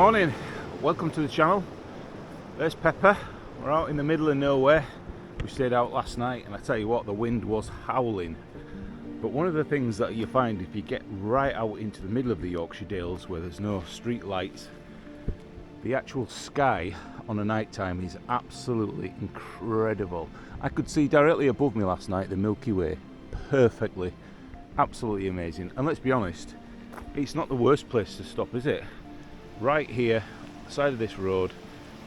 morning, welcome to the channel. There's Pepper. We're out in the middle of nowhere. We stayed out last night and I tell you what, the wind was howling. But one of the things that you find if you get right out into the middle of the Yorkshire Dales where there's no street lights, the actual sky on a night time is absolutely incredible. I could see directly above me last night the Milky Way perfectly, absolutely amazing. And let's be honest, it's not the worst place to stop, is it? Right here, side of this road,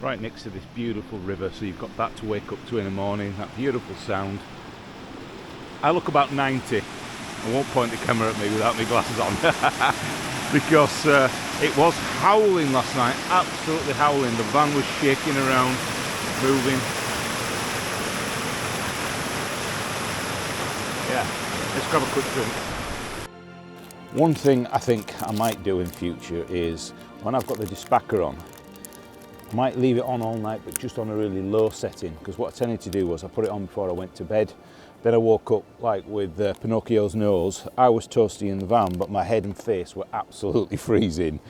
right next to this beautiful river, so you've got that to wake up to in the morning, that beautiful sound. I look about 90. I won't point the camera at me without my glasses on because it was howling last night, absolutely howling. The van was shaking around, moving. Yeah, let's grab a quick drink. One thing I think I might do in future is when I've got the dispacker on, I might leave it on all night but just on a really low setting, because what I tended to do was I put it on before I went to bed. Then I woke up like with Pinocchio's nose. I was toasty in the van but my head and face were absolutely freezing.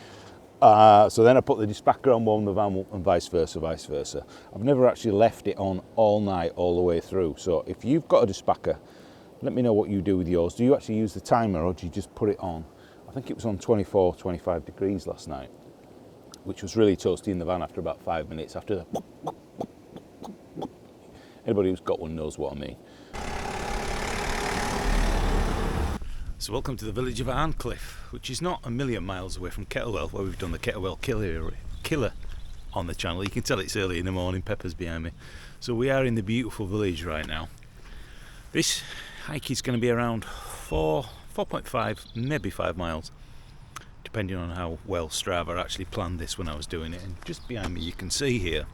So then I put the dispacker on, warm the van, and vice versa. I've never actually left it on all night all the way through. So if you've got a dispacker, let me know what you do with yours. Do you actually use the timer or do you just put it on? I think it was on 24, 25 degrees last night, which was really toasty in the van after about 5 minutes. After the... Anybody who's got one knows what I mean. So welcome to the village of Arncliffe, which is not a million miles away from Kettlewell, where we've done the Kettlewell killer on the channel. You can tell it's early in the morning, Pepper's behind me. So we are in the beautiful village right now. This hike is going to be around 4.5, maybe 5 miles, depending on how well Strava actually planned this when I was doing it. And just behind me you can see here,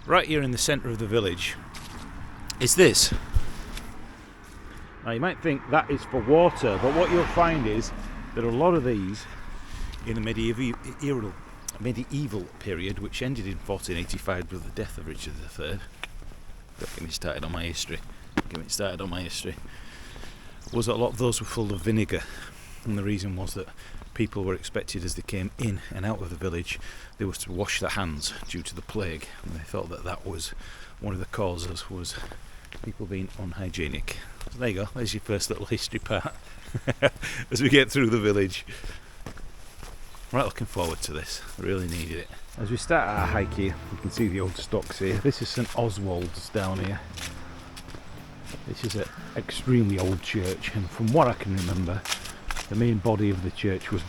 right here in the centre of the village, is this. Now you might think that is for water, but what you'll find is that a lot of these in the medieval period, which ended in 1485 with the death of Richard III, don't get me started on my history, was that a lot of those were full of vinegar. And the reason was that people were expected, as they came in and out of the village, they were to wash their hands due to the plague, and they thought that that was one of the causes, was people being unhygienic. So there you go, there's your first little history part as we get through the village. Right, looking forward to this, really needed it. As we start our hike here, you can see the old stocks here. This is St Oswald's down here. This is an extremely old church, and from what I can remember, the main body of the church was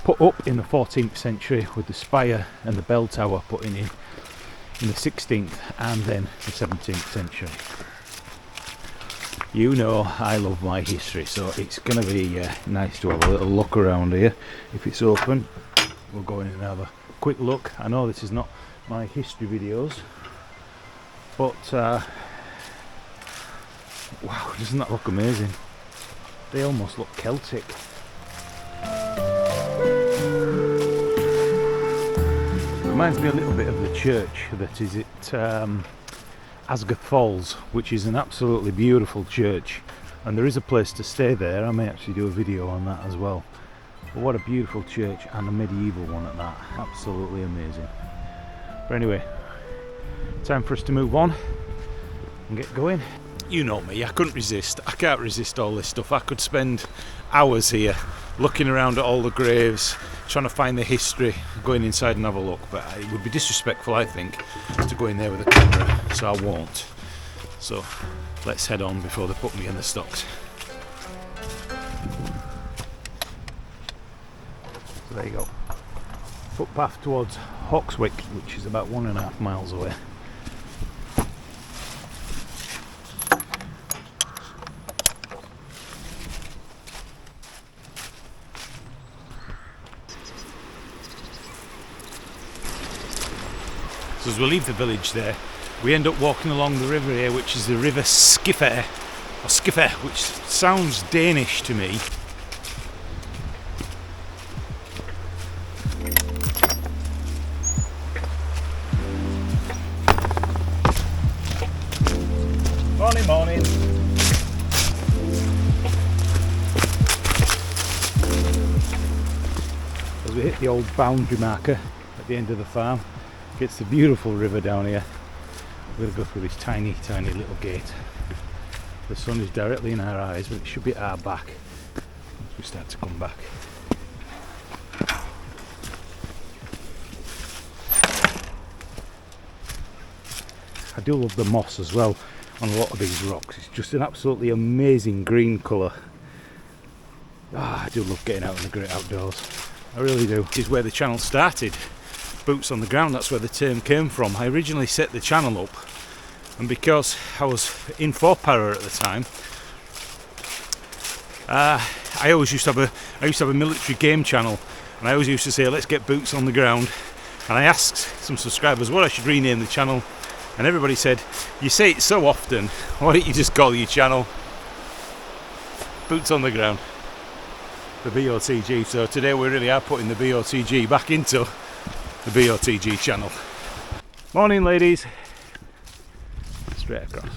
put up in the 14th century, with the spire and the bell tower put in the 16th and then the 17th century. You know I love my history, so it's going to be nice to have a little look around here. If it's open, we'll go in and have a quick look. I know this is not my history videos, but wow, doesn't that look amazing? They almost look Celtic. Reminds me a little bit of the church that is at Asgoth Falls, which is an absolutely beautiful church, and there is a place to stay there. I may actually do a video on that as well. But what a beautiful church, and a medieval one at that. Absolutely amazing. But anyway, time for us to move on and get going. You know me, I couldn't resist. I can't resist all this stuff. I could spend hours here looking around at all the graves, trying to find the history, going inside and have a look, but it would be disrespectful, I think, to go in there with a camera, so I won't. So let's head on before they put me in the stocks. So there you go. Footpath towards Hawswick, which is about 1.5 miles away. So as we leave the village there, we end up walking along the river here, which is the River Skiffer, which sounds Danish to me. Morning. As we hit the old boundary marker at the end of the farm. Gets the beautiful river down here. We're going to go through this tiny little gate. The sun is directly in our eyes, but it should be at our back once we start to come back. I do love the moss as well on a lot of these rocks. It's just an absolutely amazing green colour. I do love getting out in the great outdoors. I really do. This is where the channel started. Boots on the ground, that's where the term came from. I originally set the channel up, and because I was in for para at the time, I used to have a military game channel, and I always used to say, let's get boots on the ground. And I asked some subscribers what I should rename the channel, and everybody said, you say it so often, why don't you just call your channel Boots on the Ground, the BOTG. So today we really are putting the BOTG back into the BOTG channel. Morning ladies. Straight across.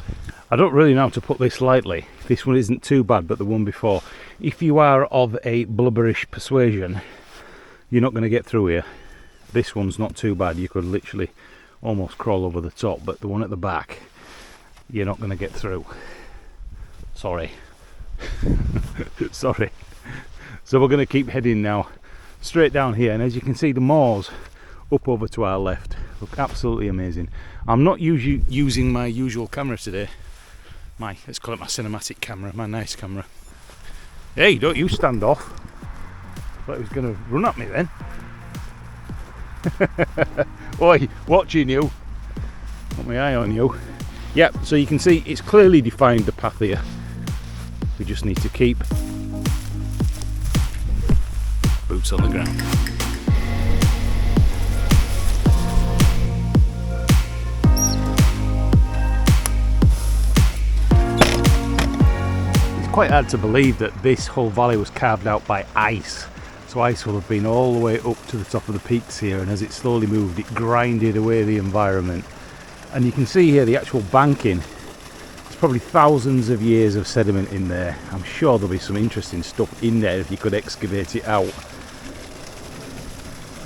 I don't really know how to put this lightly. This one isn't too bad, but the one before. If you are of a blubberish persuasion, you're not going to get through here. This one's not too bad. You could literally almost crawl over the top, but the one at the back, you're not going to get through. Sorry. Sorry. So we're going to keep heading now straight down here, and as you can see, the moors up over to our left look absolutely amazing. I'm not using my usual camera today. Let's call it my cinematic camera, my nice camera. Hey, don't you stand off. I thought he was going to run at me then. Oi, watching you. Got my eye on you. Yep, so you can see it's clearly defined, the path here. We just need to keep boots on the ground. It's quite hard to believe that this whole valley was carved out by ice. So ice will have been all the way up to the top of the peaks here, and as it slowly moved, it grinded away the environment. And you can see here the actual banking. There's probably thousands of years of sediment in there. I'm sure there'll be some interesting stuff in there if you could excavate it out.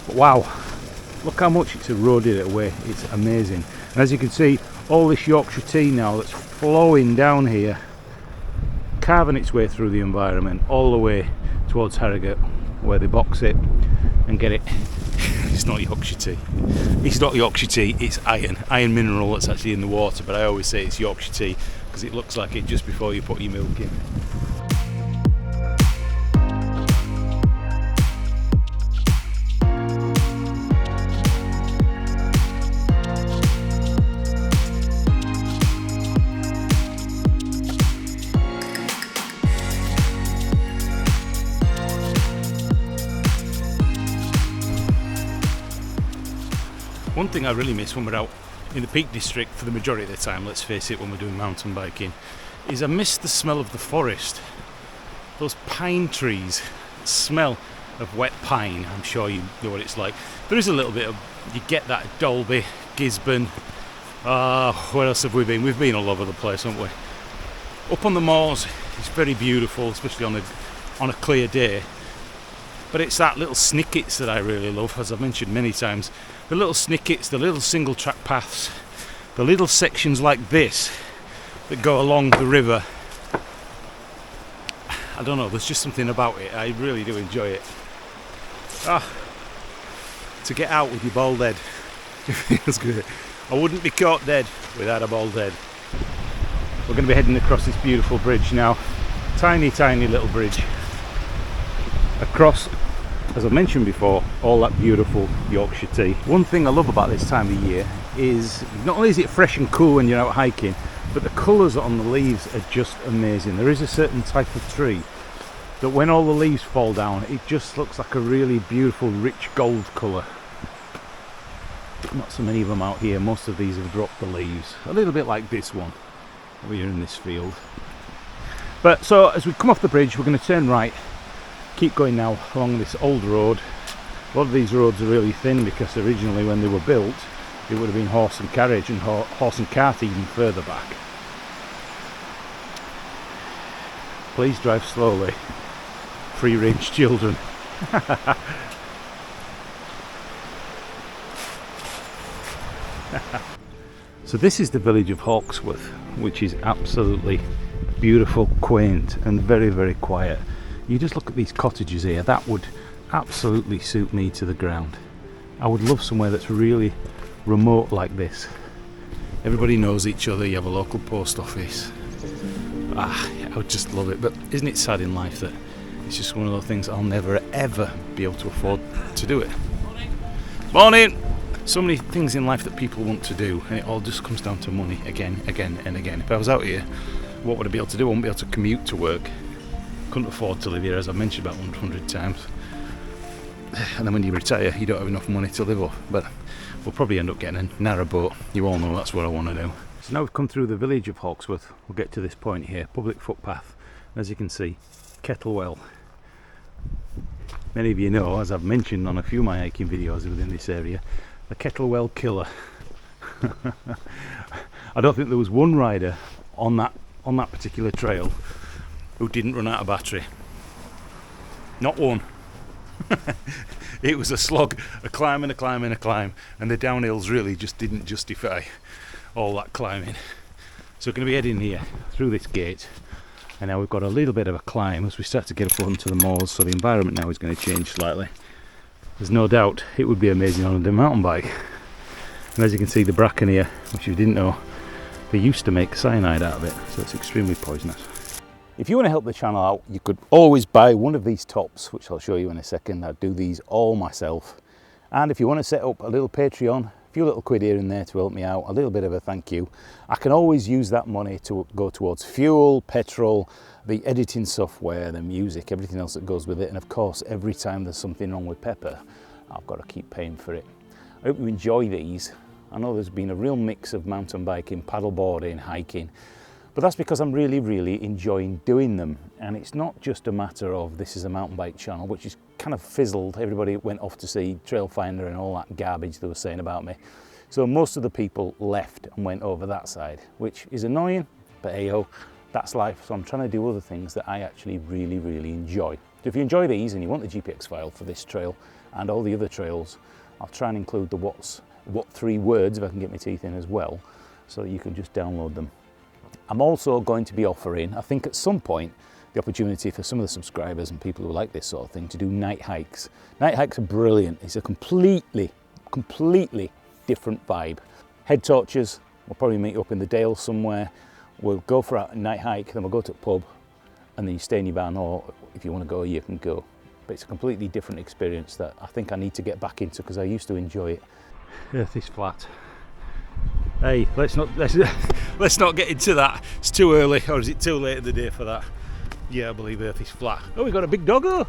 But wow, look how much it's eroded it away. It's amazing. And as you can see, all this Yorkshire tea now that's flowing down here, carving its way through the environment all the way towards Harrogate, where they box it and get it. It's not Yorkshire tea. It's not Yorkshire tea, it's iron mineral that's actually in the water, but I always say it's Yorkshire tea because it looks like it just before you put your milk in. One thing I really miss when we're out in the Peak District for the majority of the time, let's face it, when we're doing mountain biking, is I miss the smell of the forest. Those pine trees, the smell of wet pine. I'm sure you know what it's like. There is a little bit of, you get that at Dalby, Gisborne. Where else have we been? We've been all over the place, haven't we? Up on the moors, it's very beautiful, especially on a clear day. But it's that little snickets that I really love, as I've mentioned many times. The little snickets, the little single track paths, the little sections like this that go along the river. I don't know, there's just something about it. I really do enjoy it. To get out with your bald head. It feels good. I wouldn't be caught dead without a bald head. We're going to be heading across this beautiful bridge now. Tiny little bridge. Across, as I mentioned before, all that beautiful Yorkshire tea. One thing I love about this time of year is not only is it fresh and cool when you're out hiking, but the colours on the leaves are just amazing. There is a certain type of tree that when all the leaves fall down, it just looks like a really beautiful rich gold colour. Not so many of them out here. Most of these have dropped the leaves, a little bit like this one over here in this field. But so as we come off the bridge, we're going to turn right, keep going now along this old road. A lot of these roads are really thin because originally when they were built it would have been horse and carriage and horse and cart even further back. Please drive slowly, free range children. So this is the village of Hawksworth, which is absolutely beautiful, quaint and very, very quiet. You just look at these cottages here, that would absolutely suit me to the ground. I would love somewhere that's really remote like this. Everybody knows each other, you have a local post office. I would just love it, but isn't it sad in life that it's just one of those things I'll never ever be able to afford to do it. Morning! So many things in life that people want to do, and it all just comes down to money again and again. If I was out here, what would I be able to do? I wouldn't be able to commute to work. Couldn't afford to live here, as I've mentioned about 100 times. And then when you retire, you don't have enough money to live off. But we'll probably end up getting a narrow boat. You all know that's what I want to do. So now we've come through the village of Hawksworth. We'll get to this point here, public footpath. As you can see, Kettlewell. Many of you know, as I've mentioned on a few of my hiking videos within this area, the Kettlewell killer. I don't think there was one rider on that particular trail who didn't run out of battery. Not one. It was a slog, a climb and a climb and a climb, and the downhills really just didn't justify all that climbing. So we're going to be heading here through this gate, and now we've got a little bit of a climb as we start to get up onto the moors, so the environment now is going to change slightly. There's no doubt it would be amazing on a mountain bike. And as you can see, the bracken here, which you didn't know, they used to make cyanide out of it, so it's extremely poisonous. If you want to help the channel out, you could always buy one of these tops, which I'll show you in a second. I do these all myself. And if you want to set up a little Patreon, a few little quid here and there to help me out, a little bit of a thank you, I can always use that money to go towards fuel, petrol, the editing software, the music, everything else that goes with it. And of course, every time there's something wrong with Pepper, I've got to keep paying for it. I hope you enjoy these. I know there's been a real mix of mountain biking, paddleboarding, hiking, but that's because I'm really, really enjoying doing them. And it's not just a matter of this is a mountain bike channel, which is kind of fizzled. Everybody went off to see Trailfinder and all that garbage they were saying about me. So most of the people left and went over that side, which is annoying, but hey-ho, that's life. So I'm trying to do other things that I actually really, really enjoy. So if you enjoy these and you want the GPX file for this trail and all the other trails, I'll try and include the what 3 words if I can get my teeth in as well, so that you can just download them. I'm also going to be offering, I think at some point, the opportunity for some of the subscribers and people who like this sort of thing to do night hikes. Night hikes are brilliant. It's a completely different vibe. Head torches, we'll probably meet up in the Dales somewhere. We'll go for a night hike, then we'll go to a pub, and then you stay in your van, or if you want to go, you can go. But it's a completely different experience that I think I need to get back into because I used to enjoy it. Earth is flat. Hey, let's not get into that. It's too early, or is it too late in the day for that? Yeah, I believe Earth is flat. Oh, we've got a big doggo.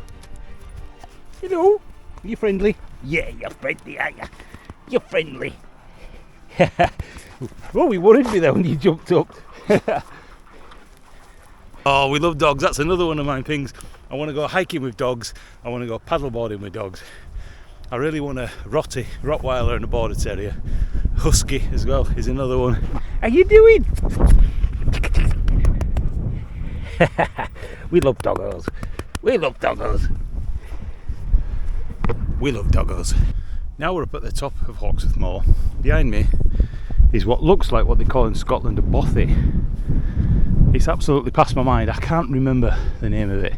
Hello. Are you friendly? Yeah, you're friendly, aren't you? You're friendly. Oh, you worried me there when you jumped up. Oh, we love dogs. That's another one of my things. I want to go hiking with dogs. I want to go paddleboarding with dogs. I really want a Rottweiler and a Border Terrier. Husky as well is another one. How you doing? We love doggos. We love doggos. We love doggos. Now we're up at the top of Hawksworth Moor. Behind me is what looks like what they call in Scotland a bothy. It's absolutely past my mind. I can't remember the name of it.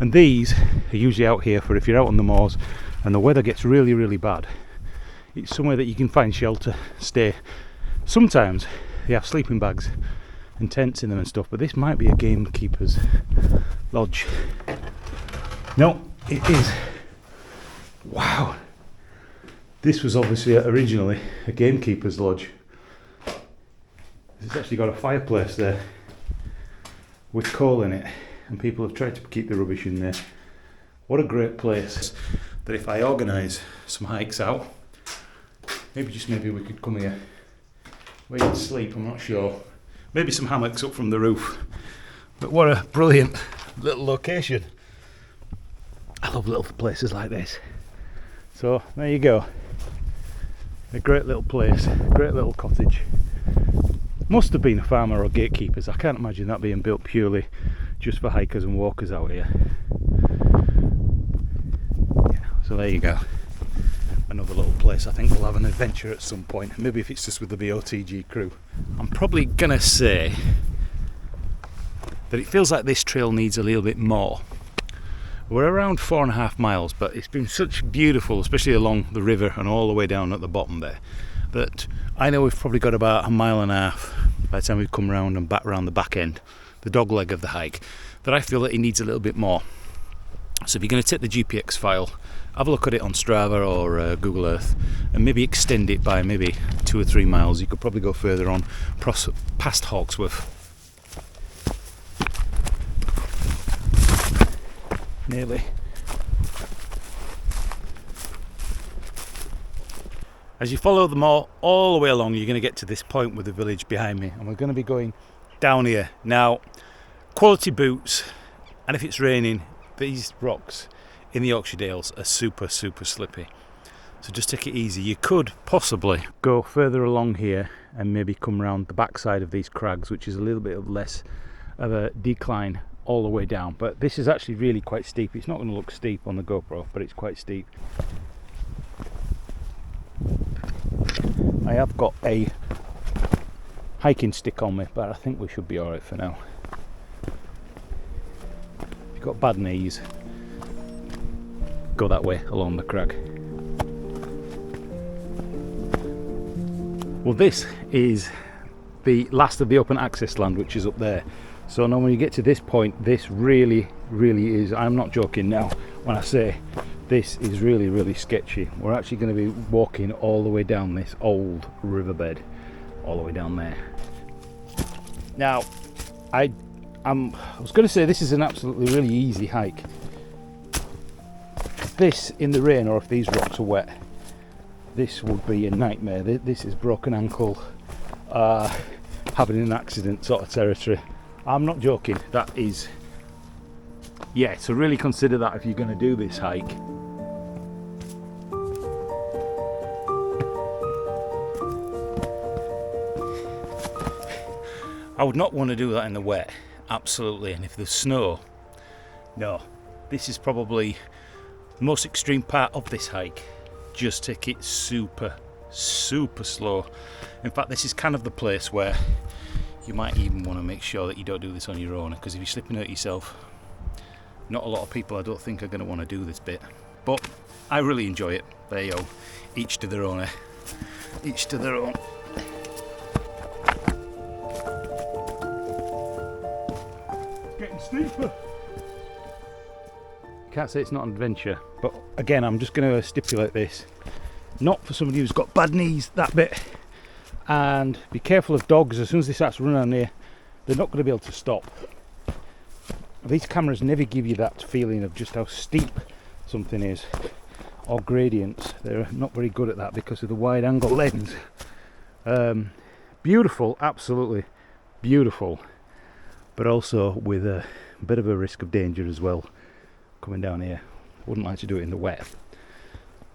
And these are usually out here for if you're out on the moors and the weather gets really, really bad. It's somewhere that you can find shelter, stay. Sometimes they have sleeping bags and tents in them and stuff, but this might be a gamekeeper's lodge. No, it is. Wow. This was obviously originally a gamekeeper's lodge. It's actually got a fireplace there with coal in it, and people have tried to keep the rubbish in there. What a great place that if I organise some hikes out, maybe we could come here. Where you'd sleep, I'm not sure. Maybe some hammocks up from the roof. But what a brilliant little location. I love little places like this. So there you go. A great little place, great little cottage. Must have been a farmer or gatekeepers. I can't imagine that being built purely just for hikers and walkers out here. Yeah, so there you go. A another little place. I think we'll have an adventure at some point, maybe if it's just with the BOTG crew. I'm probably gonna say that it feels like this trail needs a little bit more. We're around 4.5 miles, but it's been such beautiful, especially along the river and all the way down at the bottom there, that I know we've probably got about 1.5 miles by the time we've come around and back around the back end, the dog leg of the hike, that I feel that it needs a little bit more. So if you're going to take the GPX file, have a look at it on Strava or Google Earth, and maybe extend it by maybe 2 or 3 miles. You could probably go further on, past Hawksworth. Nearly. As you follow the moor all the way along, you're going to get to this point with the village behind me, and we're going to be going down here. Now, quality boots, and if it's raining, these rocks in the Yorkshire Dales are super slippy, so just take it easy. You could possibly go further along here and maybe come around the backside of these crags, which is a little bit of less of a decline all the way down, but this is actually really quite steep. It's not going to look steep on the GoPro, but it's quite steep. I have got a hiking stick on me, but I think we should be alright for now. If you've got bad knees, go that way along the crag. Well, this is the last of the open access land, which is up there. So now when you get to this point, this really is, I'm not joking now when I say this is really sketchy. We're actually going to be walking all the way down this old riverbed, all the way down there. Now, I was going to say this is an absolutely really easy hike. This in the rain, or if these rocks are wet, this would be a nightmare. This is broken ankle, having an accident sort of territory. I'm not joking, that is, yeah, so really consider that if you're going to do this hike. I would not want to do that in the wet, absolutely, and if there's snow, no. This is probably the most extreme part of this hike. Just take it super slow. In fact, this is kind of the place where you might even want to make sure that you don't do this on your own, because if you slip and hurt yourself, not a lot of people I don't think are going to want to do this bit, but I really enjoy it. There you go, each to their own, each to their own. It's getting steeper. Can't say it's not an adventure, but again, I'm just going to stipulate this, not for somebody who's got bad knees, that bit. And be careful of dogs. As soon as they start to run around here, they're not going to be able to stop. These cameras never give you that feeling of just how steep something is, or gradients. They're not very good at that because of the wide angle lens. Beautiful, absolutely beautiful, but also with a bit of a risk of danger as well coming down here. Wouldn't like to do it in the wet.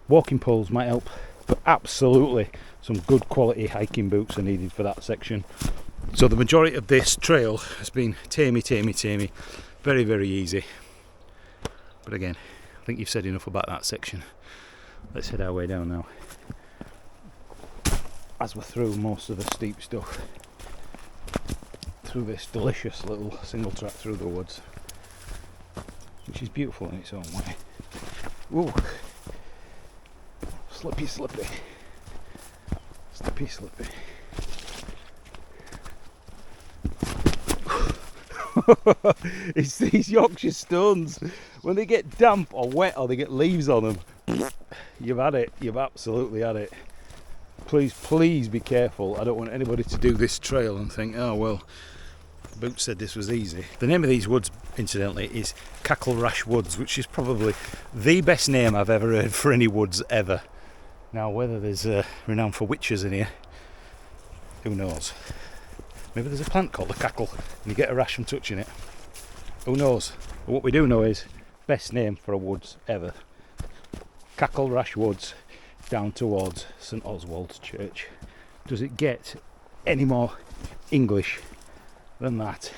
Walking poles might help, but absolutely some good quality hiking boots are needed for that section. So the majority of this trail has been tamey, very easy. But again, I think you've said enough about that section. Let's head our way down now, as we're through most of the steep stuff, through this delicious little single track through the woods, which is beautiful in its own way. Ooh. Slippy. It's these Yorkshire stones. When they get damp or wet or they get leaves on them, you've had it. You've absolutely had it. Please be careful. I don't want anybody to do this trail and think, oh well, Boots said this was easy. The name of these woods, incidentally, is Cackle Rash Woods, which is probably the best name I've ever heard for any woods ever. Now, whether there's renown for witches in here, who knows? Maybe there's a plant called the cackle and you get a rash from touching it. Who knows? But what we do know is, best name for a woods ever. Cackle Rash Woods, down towards St Oswald's Church. Does it get any more English than that?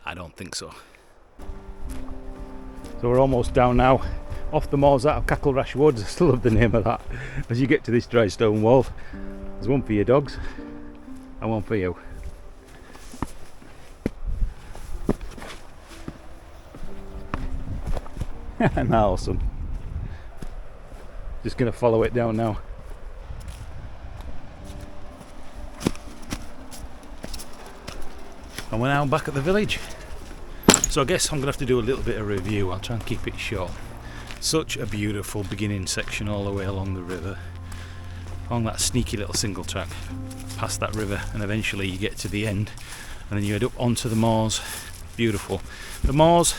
I don't think so. So we're almost down now. off the moors out of Cackle Rash Woods. I still love the name of that. As you get to this dry stone wall, there's one for your dogs and one for you. Awesome. Just going to follow it down now. And we're now back at the village. So I guess I'm going to have to do a little bit of review. I'll try and keep it short. Such a beautiful beginning section all the way along the river. Along that sneaky little single track. Past that river, and eventually you get to the end. And then you head up onto the moors. Beautiful. The moors,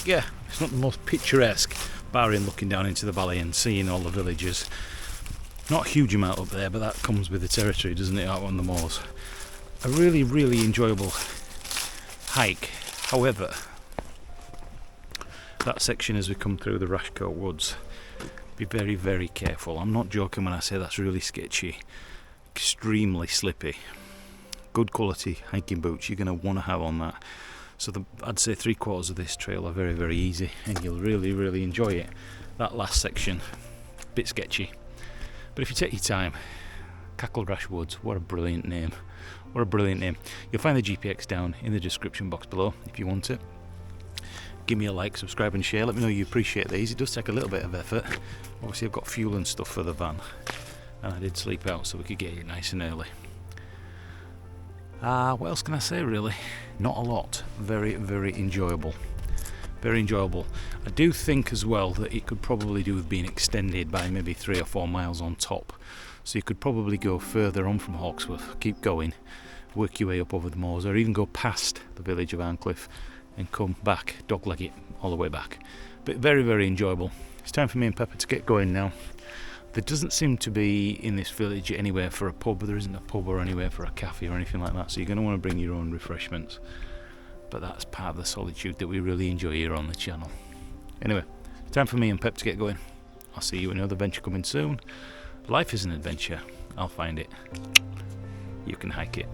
yeah, it's not the most picturesque, barring looking down into the valley and seeing all the villages. Not a huge amount up there, but that comes with the territory, doesn't it, out on the moors. A really, really enjoyable hike. However, that section as we come through the Rashcote Woods, be very, very careful. I'm not joking when I say that's really sketchy. Extremely slippy. Good quality hiking boots you're going to want to have on that. So I'd say 3/4 of this trail are very, very easy, and you'll really, really enjoy it. That last section, a bit sketchy, but if you take your time, Cackle Rash Woods, what a brilliant name. What a brilliant name. You'll find the GPX down in the description box below if you want it. Give me a like, subscribe and share. Let me know you appreciate these. It does take a little bit of effort. Obviously I've got fuel and stuff for the van, and I did sleep out so we could get it nice and early. What else can I say really? Not a lot. Very, very enjoyable. Very enjoyable. I do think as well that it could probably do with being extended by maybe 3 or 4 miles on top. So you could probably go further on from Hawksworth, keep going, work your way up over the moors, or even go past the village of Arncliffe and come back, dogleg it all the way back. But very, very enjoyable. It's time for me and Pepper to get going now. There doesn't seem to be in this village anywhere for a pub. There isn't a pub or anywhere for a cafe or anything like that, so you're going to want to bring your own refreshments. But that's part of the solitude that we really enjoy here on the channel. Anyway, time for me and Pep to get going. I'll see you in another adventure coming soon. Life is an adventure. I'll find it. You can hike it.